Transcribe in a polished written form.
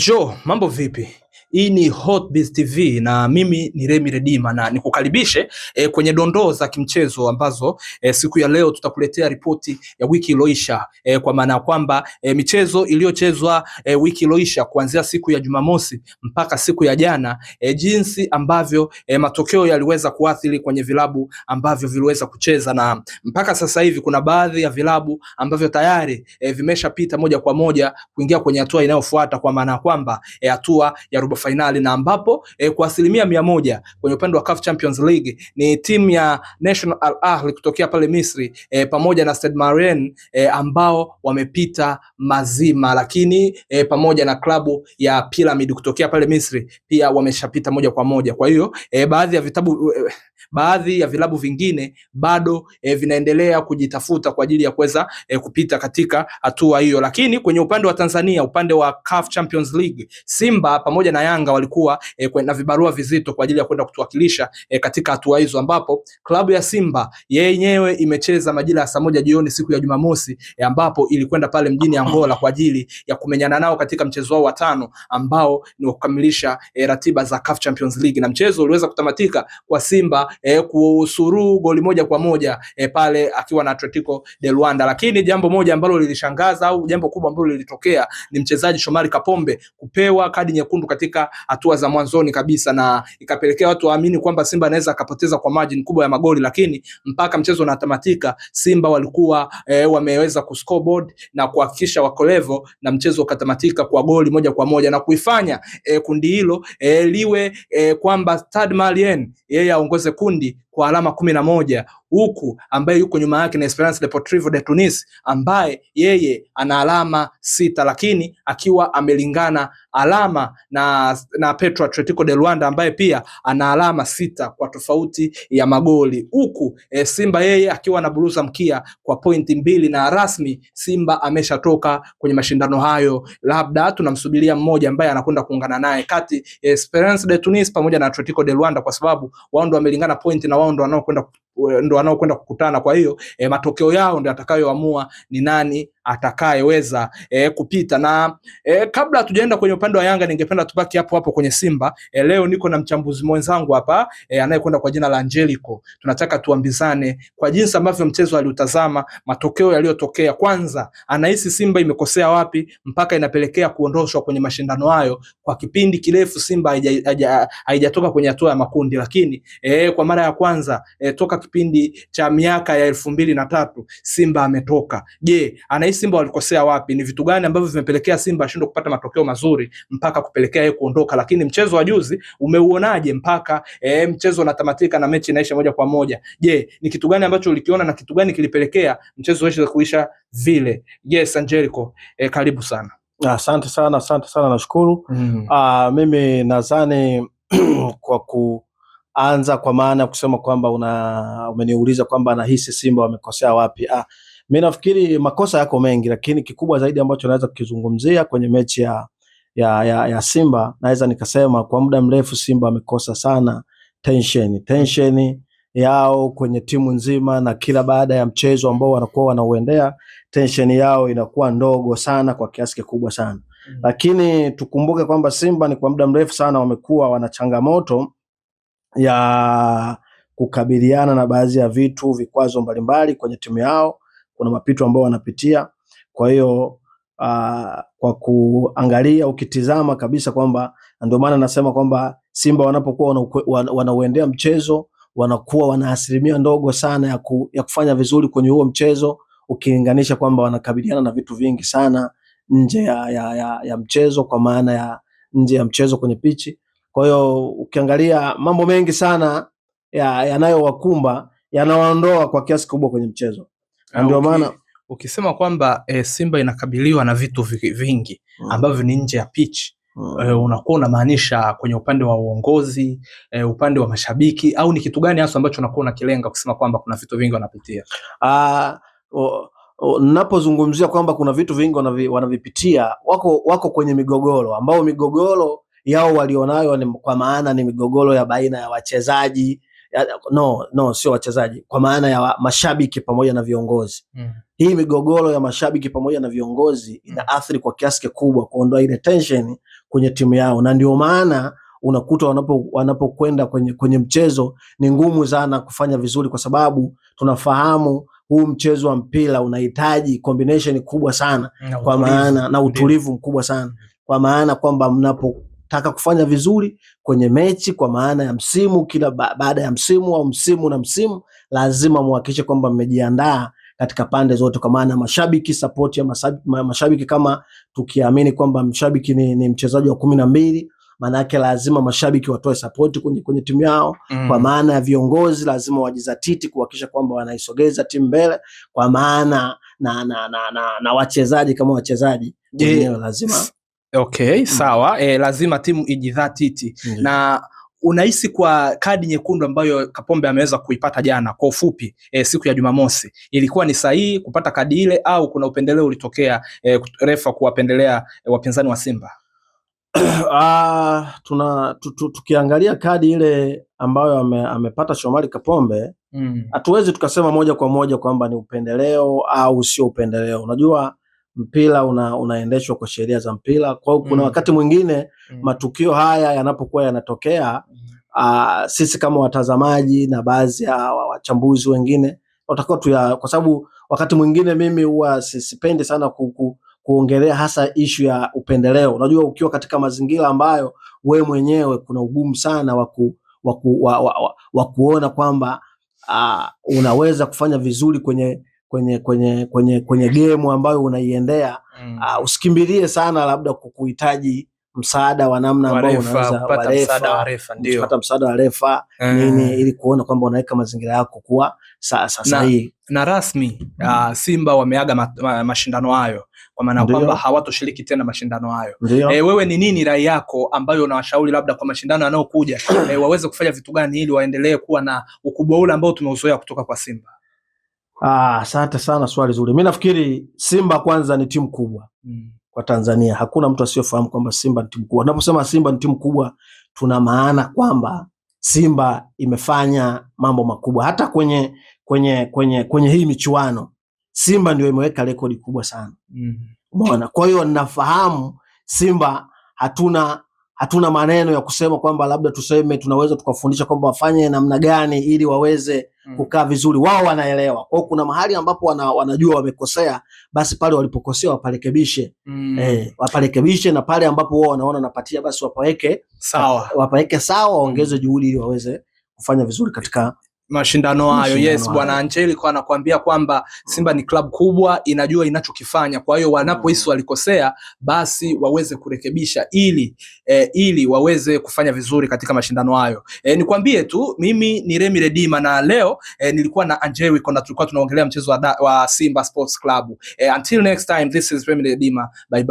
Joe, mambo vipi? Hii ni Hotbiz TV na mimi ni Remy Redima na nikukaribishe kwenye dondoo za kimchezo ambazo siku ya leo tutakuletea ripoti ya wiki iliyoisha, kwa maana ya kwamba michezo iliyochezwa wiki iliyoisha kuanzia siku ya Jumamosi mpaka siku ya jana, jinsi ambavyo matokeo yaliweza kuathiri kwenye vilabu ambavyo viliweza kucheza, na mpaka sasa hivi kuna baadhi ya vilabu ambavyo tayari vimeshapita moja kwa moja kuingia kwenye hatua inayofuata, kwa maana kwamba hatua ya robo finali, na ambapo kwa asilimia 100 kwenye upande wa CAF Champions League ni timu ya National Al Ahly kutokea pale Misri pamoja na Stade Malien ambao wamepita mazima, lakini pamoja na klabu ya Pyramid kutokea pale Misri pia wameshapita moja kwa moja. Kwa hiyo baadhi ya vilabu vingine bado vinaendelea kujitafuta kwa ajili ya kuweza kupita katika hatua hiyo, lakini kwenye upande wa Tanzania, upande wa CAF Champions League, Simba pamoja na Yanga walikuwa na vibarua vizito kwa ajili ya kwenda kutuwakilisha katika hatua hizo, ambapo klabu ya Simba yenyewe imecheza majira ya saa 1 jioni siku ya Jumamosi, ambapo ilikwenda pale mjini Angola kwa ajili ya kumenyana nao katika mchezo wao wa 5 ambao ni wa kukamilisha ratiba za CAF Champions League, na mchezo uliweza kutamatika kwa Simba kusuru goli 1-1 pale akiwa na Atletico de Luanda. Lakini jambo moja ambalo lilishangaza au jambo kubwa ambalo lilitokea ni mchezaji Shomari Kapombe kupewa kadi nyekundu katika hatua za mwanzoni kabisa, na ikapelekea watu waamini kwamba Simba anaweza akapoteza kwa margin kubwa ya magoli, lakini mpaka mchezo unatamatika Simba walikuwa wameweza kuscoreboard na kuhakikisha wako level, na mchezo ukatamatika kwa goli 1-1 na kuifanya kundi hilo liwe kwamba Stade Malien yeye aongoze kundi kwa alama 11, huku ambaye yuko nyuma yake na Esperance Deportivo de Tunis ambaye yeye ana alama 6, lakini akiwa amelingana alama na Petro Atletico de Luanda ambaye pia ana alama 6 kwa tofauti ya magoli, huku Simba yeye akiwa na buruza mkia kwa pointi 2, na rasmi Simba ameshatoka kwenye mashindano hayo. Labda tunamsubiria mmoja ambaye anakwenda kuungana naye kati Esperance de Tunis pamoja na Atletico de Luanda, kwa sababu wao ndio wamelingana pointi na wao ndio wanaokwenda kukutana. Kwa hiyo matokeo yao ndio atakayoamua ni nani atakayeweza kupita. Na kabla hatujaenda kwenye upande wa Yanga, ningependa tubaki hapo hapo kwenye Simba. Leo niko na mchambuzi mwenzangu hapa anayekwenda kwa jina la Angelico. Tunataka tuambizane kwa jinsi ambavyo mchezo aliutazama, matokeo yaliyotokea. Kwanza, anahisi Simba imekosea wapi mpaka inapelekea kuondoshwa kwenye mashindano hayo? Kwa kipindi kirefu Simba haijatoka kwenye hatua ya makundi, lakini kwa mara ya kwanza toka kipindi cha miaka ya 2003 Simba ametoka. Je, anahisi Simba walikosea wapi? Ni vitu gani ambavyo vimepelekea Simba ashindwe kupata matokeo mazuri mpaka kupelekea yeye kuondoka? Lakini mchezo wa juzi umeuonaje mpaka mchezo unatamatika na mechi inaisha 1-1? Je, ni kitu gani ambacho ulikiona na kitu gani kilipelekea mchezo wetu kuisha vile? Yes, Angelico, karibu sana. Asante sana, nashukuru. Mimi nadhani kwa kuanza kwa maana kusema kwamba umeniuliza kwamba nahisi Simba wamekosea wapi. Mimi nafikiri makosa yako mengi, lakini kikubwa zaidi ambacho naweza kukizungumzia kwenye mechi ya Simba, naweza nikasema kwa muda mrefu Simba wamekosa sana tension yao kwenye timu nzima, na kila baada ya mchezo ambao wanakuwa wanauendea tension yao inakuwa ndogo sana kwa kiasi kikubwa sana. Lakini tukumbuke kwamba Simba ni kwa muda mrefu sana wamekuwa wana changamoto ya kukabiliana na baadhi ya vikwazo mbalimbali kwenye timu yao. Kuna mapito ambao wanapitia. Kwa hiyo kwa kuangalia ukitizama kabisa kwamba, ndio maana nasema kwamba Simba wanapokuwa wanauendea mchezo wanakuwa wana asilimia ndogo sana ya kufanya vizuri kwenye huo mchezo, ukilinganisha kwamba wanakabiliana na vitu vingi sana nje ya mchezo, kwa maana ya nje ya mchezo kwenye pichi. Kwa hiyo ukiangalia mambo mengi sana yanayowakumba yanawaondoa kwa kiasi kubwa kwenye mchezo. Ndio maana ukisema kwamba Simba inakabiliwa na vitu vingi ambavyo ni nje ya pitch, unakuwa unamaanisha kwenye upande wa uongozi, upande wa mashabiki, au ni kitu gani hasa ambacho unakuwa unakilenga kusema kwamba kuna vitu vingi wanapitia? Ninapozungumzia kwamba kuna vitu vingi wanavipitia, wako kwenye migogoro ambao migogoro yao walionayo kwa maana ni migogoro ya baina ya wachezaji, sio wachezaji, kwa maana ya mashabiki pamoja na viongozi. Hii migogoro ya mashabiki pamoja na viongozi inaathiri kwa kiasi kikubwa kuondoa ile tension kwenye timu yao, na ndio maana unakuta wanapokwenda kwenye mchezo ni ngumu sana kufanya vizuri, kwa sababu tunafahamu huu mchezo wa mpira unahitaji combination kubwa sana, kwa maana na utulivu mkubwa sana, kwa maana kwamba mnapotaka kufanya vizuri kwenye mechi, kwa maana ya msimu, kila baada ya msimu au msimu na msimu, lazima muhakikishe kwamba mmejiandaa katika pande zote, kwa maana mashabiki, support ya mashabiki, kama tukiamini kwamba mshabiki ni mchezaji wa 12, maana yake lazima mashabiki watoe support kwenye timu yao. Kwa maana ya viongozi lazima wajizatiti kuhakikisha kwamba wanaisogeza timu mbele, kwa maana na wachezaji kama wachezaji wenyewe lazima. Okay, sawa. Lazima timu ijidhatiti. Na unahisi kwa kadi nyekundu ambayo Kapombe ameweza kuipata jana, kwa ufupi, siku ya Jumamosi, ilikuwa ni sahihi kupata kadi ile, au kuna upendeleo ulitokea, refa kuwapendelea wapinzani wa Simba? Tukiangalia kadi ile ambayo amepata Shomari Kapombe, hatuwezi tukasema moja kwa moja kwamba ni upendeleo au sio upendeleo. Unajua mpira unaendeshwa kwa sheria za mpira. Kwa hiyo kuna wakati mwingine matukio haya yanapokuwa yanatokea, sisi kama watazamaji na baadhi ya wachambuzi wengine watakuwa kwa sababu wakati mwingine mimi huwa sipendi sana kuongelea hasa issue ya upendeleo. Unajua ukiwa katika mazingira ambayo we mwenyewe kuna ugumu sana wa kuona kwamba unaweza kufanya vizuri kwenye game ambayo unaiendea, usikimbilie sana labda kukuhitaji msaada wa namna ambao unaweza kupata msaada wa refa nini, ili kuona kwamba unaweka mazingira yako kuwa sahihi. Na rasmi Simba wameaga mashindano hayo, kwa maana kwamba hawatoshiriki tena mashindano hayo. Wewe ni nini rai yako ambayo unawashauri labda kwa mashindano yanayokuja, waweze kufanya vitu gani ili waendelee kuwa na ukubwa ule ambao tumeuzoea kutoka kwa Simba? Asante sana, swali zuri. Mimi nafikiri Simba kwanza ni timu kubwa kwa Tanzania. Hakuna mtu asiyofahamu kwamba Simba ni timu kubwa. Tunaposema Simba ni timu kubwa, tuna maana kwamba Simba imefanya mambo makubwa. Hata kwenye hii michuano Simba ndio imeweka rekodi kubwa sana. Umeona? Kwa hiyo ninafahamu Simba hatuna maneno ya kusema kwamba labda tuseme tunaweza tukafundisha kwamba wafanye namna gani ili waweze kukaa vizuri. Wao wanaelewa. Kwa hiyo kuna mahali ambapo wanajua wamekosea, basi pale walipokosea waparekebishe. Waparekebishe, na pale ambapo wao wanaona napatia, basi wapaweke sawa, waongeze juhudi ili waweze kufanya vizuri katika mashindano hayo. Yes, Bwana Angeli kwa anakuambia kwamba Simba ni club kubwa, inajua inachokifanya. Kwa hiyo wanapohisi walikosea, basi waweze kurekebisha ili waweze kufanya vizuri katika mashindano hayo. Nikwambie tu, mimi ni Remy Redima, na leo nilikuwa na Angeli na tulikuwa tunaongelea mchezo wa Simba Sports Club. Until next time, this is Remy Redima. Bye bye.